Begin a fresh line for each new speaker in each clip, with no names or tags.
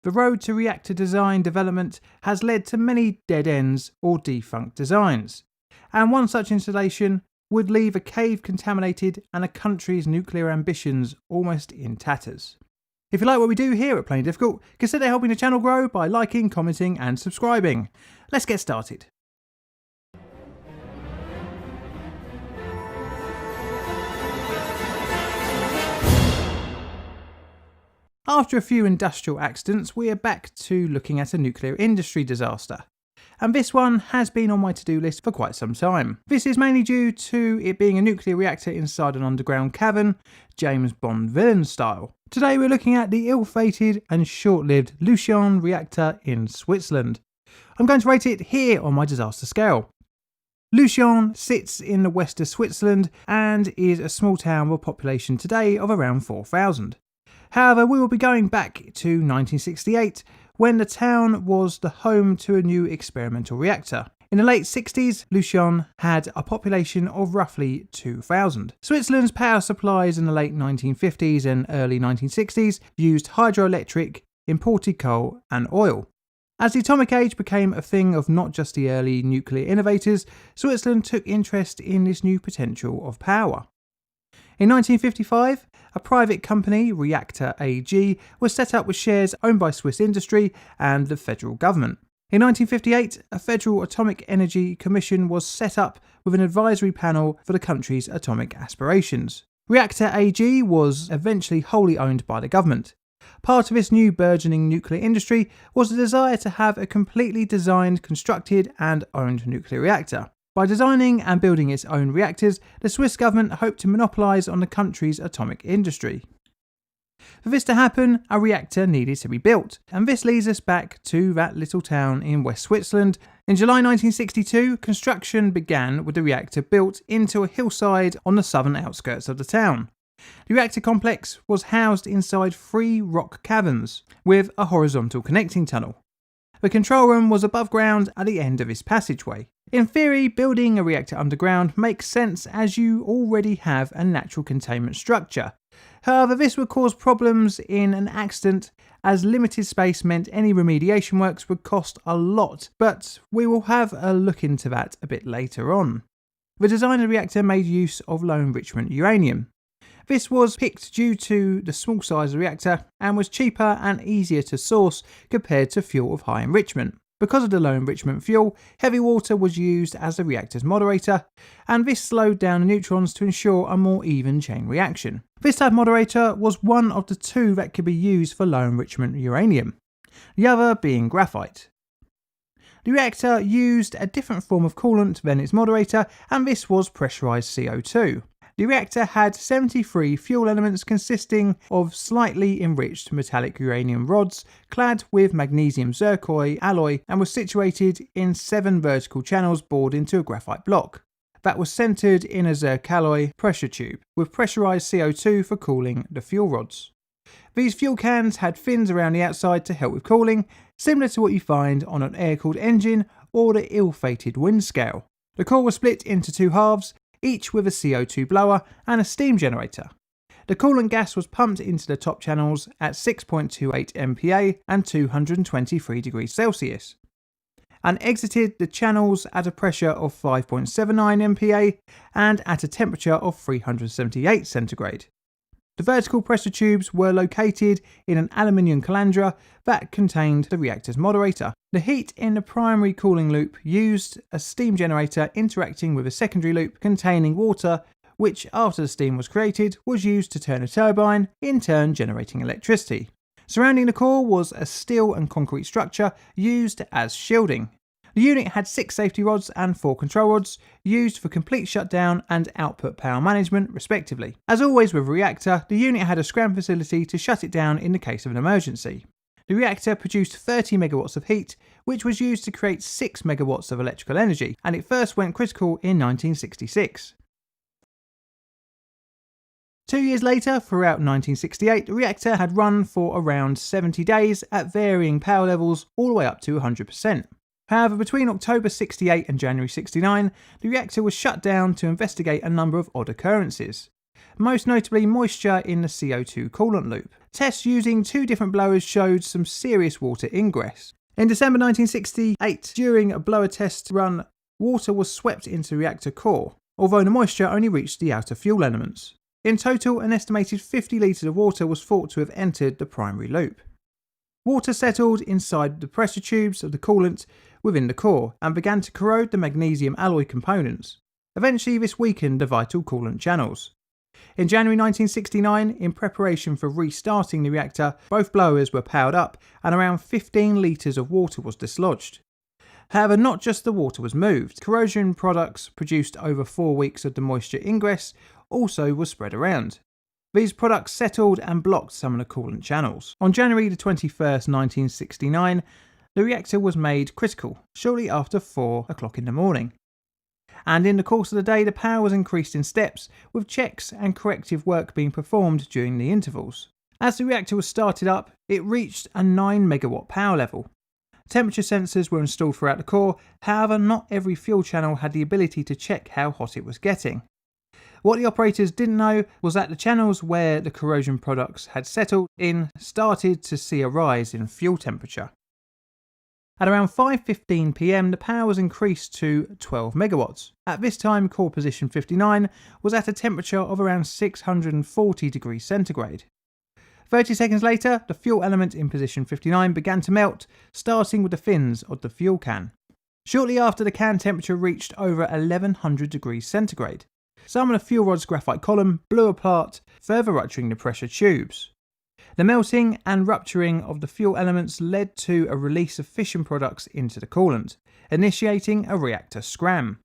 The road to reactor design development has led to many dead ends or defunct designs, and one such installation would leave a cave contaminated and a country's nuclear ambitions almost in tatters. If you like what we do here at Plain Difficult, consider helping the channel grow by liking, commenting and subscribing. Let's get started. After a few industrial accidents, we are back to looking at a nuclear industry disaster. And this one has been on my to-do list for quite some time. This is mainly due to it being a nuclear reactor inside an underground cavern, James Bond villain style. Today we're looking at the ill-fated and short-lived Lucens Reactor in Switzerland. I'm going to rate it here on my disaster scale. Lucens sits in the west of Switzerland and is a small town with a population today of around 4,000. However, we will be going back to 1968, when the town was the home to a new experimental reactor. In the late 60s, Lucens had a population of roughly 2,000. Switzerland's power supplies in the late 1950s and early 1960s used hydroelectric, imported coal and oil. As the atomic age became a thing of not just the early nuclear innovators, Switzerland took interest in this new potential of power. In 1955, a private company, Reactor AG, was set up with shares owned by Swiss industry and the federal government. In 1958, a Federal Atomic Energy Commission was set up with an advisory panel for the country's atomic aspirations. Reactor AG was eventually wholly owned by the government. Part of this new burgeoning nuclear industry was the desire to have a completely designed, constructed and owned nuclear reactor. By designing and building its own reactors, the Swiss government hoped to monopolise on the country's atomic industry. For this to happen, a reactor needed to be built, and this leads us back to that little town in West Switzerland. In July 1962, construction began with the reactor built into a hillside on the southern outskirts of the town. The reactor complex was housed inside 3 rock caverns, with a horizontal connecting tunnel. The control room was above ground at the end of this passageway. In theory, building a reactor underground makes sense as you already have a natural containment structure. However, this would cause problems in an accident, as limited space meant any remediation works would cost a lot, but we will have a look into that a bit later on. The design of the reactor made use of low enrichment uranium. This was picked due to the small size of the reactor and was cheaper and easier to source compared to fuel of high enrichment. Because of the low enrichment fuel, heavy water was used as the reactor's moderator, and this slowed down the neutrons to ensure a more even chain reaction. This type of moderator was one of the 2 that could be used for low enrichment uranium, the other being graphite. The reactor used a different form of coolant than its moderator, and this was pressurized CO2. The reactor had 73 fuel elements consisting of slightly enriched metallic uranium rods clad with magnesium zircon alloy and was situated in 7 vertical channels bored into a graphite block that was centered in a zircaloy pressure tube with pressurized CO2 for cooling the fuel rods. These fuel cans had fins around the outside to help with cooling, similar to what you find on an air-cooled engine or the ill-fated wind scale. The core was split into 2 halves, each with a CO2 blower and a steam generator. The coolant gas was pumped into the top channels at 6.28 MPa and 223 degrees Celsius, and exited the channels at a pressure of 5.79 MPa and at a temperature of 378 centigrade. The vertical pressure tubes were located in an aluminium calandra that contained the reactor's moderator. The heat in the primary cooling loop used a steam generator interacting with a secondary loop containing water, which after the steam was created was used to turn a turbine, in turn generating electricity. Surrounding the core was a steel and concrete structure used as shielding. The unit had 6 safety rods and 4 control rods, used for complete shutdown and output power management respectively. As always with a reactor, the unit had a scram facility to shut it down in the case of an emergency. The reactor produced 30 megawatts of heat, which was used to create 6 megawatts of electrical energy, and it first went critical in 1966. 2 years later, throughout 1968, the reactor had run for around 70 days at varying power levels all the way up to 100%. However, between October 68 and January 69, the reactor was shut down to investigate a number of odd occurrences. most notably moisture in the CO2 coolant loop. Tests using 2 different blowers showed some serious water ingress. In December 1968, during a blower test run, water was swept into the reactor core, although the moisture only reached the outer fuel elements. In total, an estimated 50 litres of water was thought to have entered the primary loop. Water settled inside the pressure tubes of the coolant within the core and began to corrode the magnesium alloy components. Eventually, this weakened the vital coolant channels. In January 1969, in preparation for restarting the reactor, both blowers were powered up and around 15 litres of water was dislodged. However, not just the water was moved. Corrosion products produced over 4 weeks of the moisture ingress also was spread around. These products settled and blocked some of the coolant channels. On January 21st, 1969, the reactor was made critical shortly after 4 o'clock in the morning. And in the course of the day, the power was increased in steps, with checks and corrective work being performed during the intervals. As the reactor was started up, it reached a 9 megawatt power level. Temperature sensors were installed throughout the core, however not every fuel channel had the ability to check how hot it was getting. What the operators didn't know was that the channels where the corrosion products had settled in started to see a rise in fuel temperature. At around 5:15 PM, the power was increased to 12 megawatts. At this time, core position 59 was at a temperature of around 640 degrees centigrade. 30 seconds later, the fuel element in position 59 began to melt, starting with the fins of the fuel can. Shortly after, the can temperature reached over 1100 degrees centigrade. Some of the fuel rod's graphite column blew apart, further rupturing the pressure tubes. The melting and rupturing of the fuel elements led to a release of fission products into the coolant, initiating a reactor scram.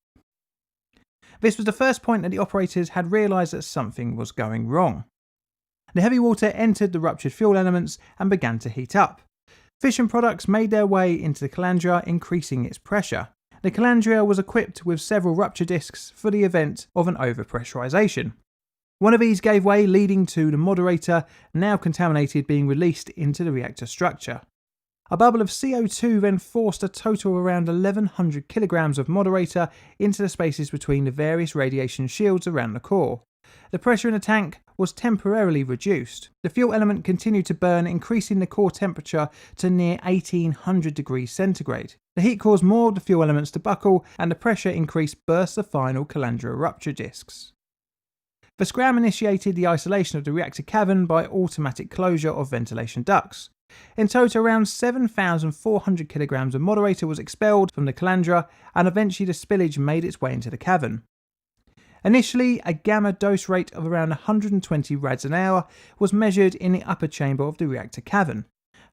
This was the first point that the operators had realised that something was going wrong. The heavy water entered the ruptured fuel elements and began to heat up. Fission products made their way into the calandria, increasing its pressure. The calandria was equipped with several rupture discs for the event of an overpressurization. One of these gave way, leading to the moderator, now contaminated, being released into the reactor structure. A bubble of CO2 then forced a total of around 1100 kilograms of moderator into the spaces between the various radiation shields around the core. The pressure in the tank was temporarily reduced. The fuel element continued to burn, increasing the core temperature to near 1800 degrees centigrade. The heat caused more of the fuel elements to buckle, and the pressure increase burst the final calandria rupture discs. The scram initiated the isolation of the reactor cavern by automatic closure of ventilation ducts. In total, around 7,400 kilograms of moderator was expelled from the calandria, and eventually the spillage made its way into the cavern. Initially, a gamma dose rate of around 120 rads an hour was measured in the upper chamber of the reactor cavern.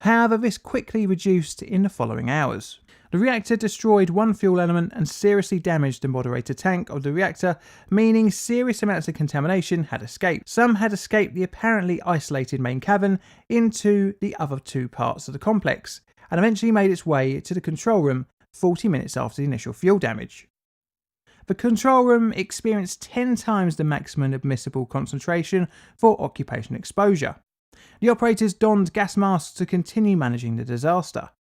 However, this quickly reduced in the following hours. The reactor destroyed one fuel element and seriously damaged the moderator tank of the reactor, meaning serious amounts of contamination had escaped. Some had escaped the apparently isolated main cavern into the other 2 parts of the complex, and eventually made its way to the control room 40 minutes after the initial fuel damage. The control room experienced 10 times the maximum admissible concentration for occupation exposure. The operators donned gas masks to continue managing the disaster.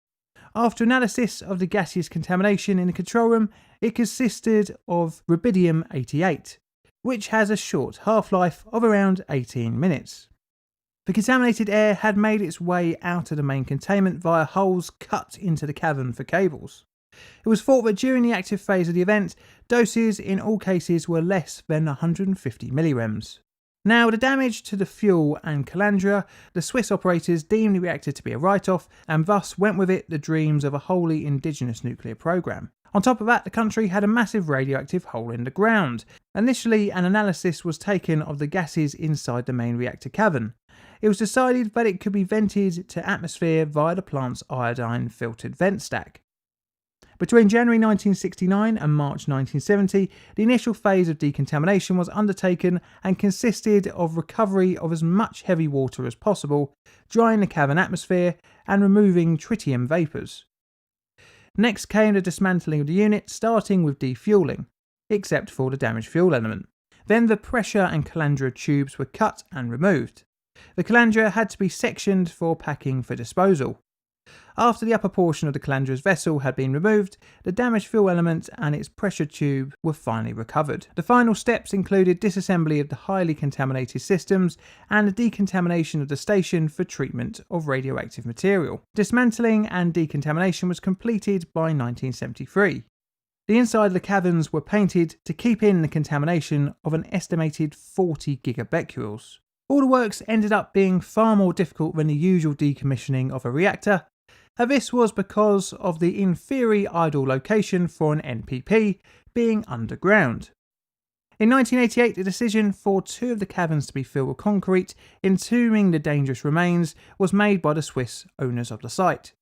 After analysis of the gaseous contamination in the control room, it consisted of rubidium-88, which has a short half-life of around 18 minutes. The contaminated air had made its way out of the main containment via holes cut into the cavern for cables. It was thought that during the active phase of the event, doses in all cases were less than 150 millirems. Now, the damage to the fuel and calandria, the Swiss operators deemed the reactor to be a write-off, and thus went with it the dreams of a wholly indigenous nuclear program. On top of that, the country had a massive radioactive hole in the ground. Initially, an analysis was taken of the gases inside the main reactor cavern. It was decided that it could be vented to atmosphere via the plant's iodine-filtered vent stack. Between January 1969 and March 1970, the initial phase of decontamination was undertaken and consisted of recovery of as much heavy water as possible, drying the cavern atmosphere and removing tritium vapours. Next came the dismantling of the unit, starting with defueling, except for the damaged fuel element. Then the pressure and calandria tubes were cut and removed. The calandria had to be sectioned for packing for disposal. After the upper portion of the Calandra's vessel had been removed, the damaged fuel element and its pressure tube were finally recovered. The final steps included disassembly of the highly contaminated systems and the decontamination of the station for treatment of radioactive material. Dismantling and decontamination was completed by 1973. The inside of the caverns were painted to keep in the contamination of an estimated 40 gigabecquerels. All the works ended up being far more difficult than the usual decommissioning of a reactor, and this was because of the in theory ideal location for an NPP being underground. In 1988, the decision for 2 of the caverns to be filled with concrete, entombing the dangerous remains, was made by the Swiss owners of the site.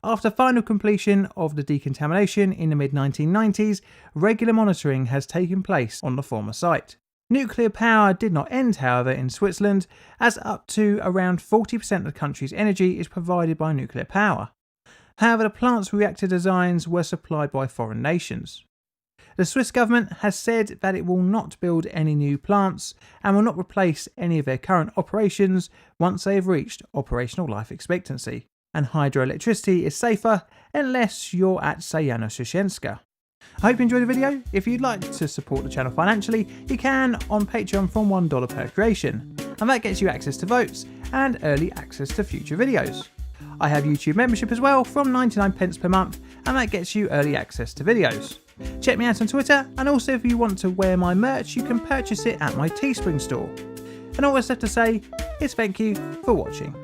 After final completion of the decontamination in the mid-1990s, regular monitoring has taken place on the former site. Nuclear power did not end, however, in Switzerland, as up to around 40% of the country's energy is provided by nuclear power. However, the plant's reactor designs were supplied by foreign nations. The Swiss government has said that it will not build any new plants and will not replace any of their current operations once they have reached operational life expectancy. And hydroelectricity is safer unless you're at Sayano-Sushenska. I hope you enjoyed the video. If you'd like to support the channel financially, you can on Patreon from $1 per creation, and that gets you access to votes and early access to future videos. I have YouTube membership as well from 99p per month, and that gets you early access to videos. Check me out on Twitter, and also if you want to wear my merch, you can purchase it at my Teespring store. And all that's left to say is thank you for watching.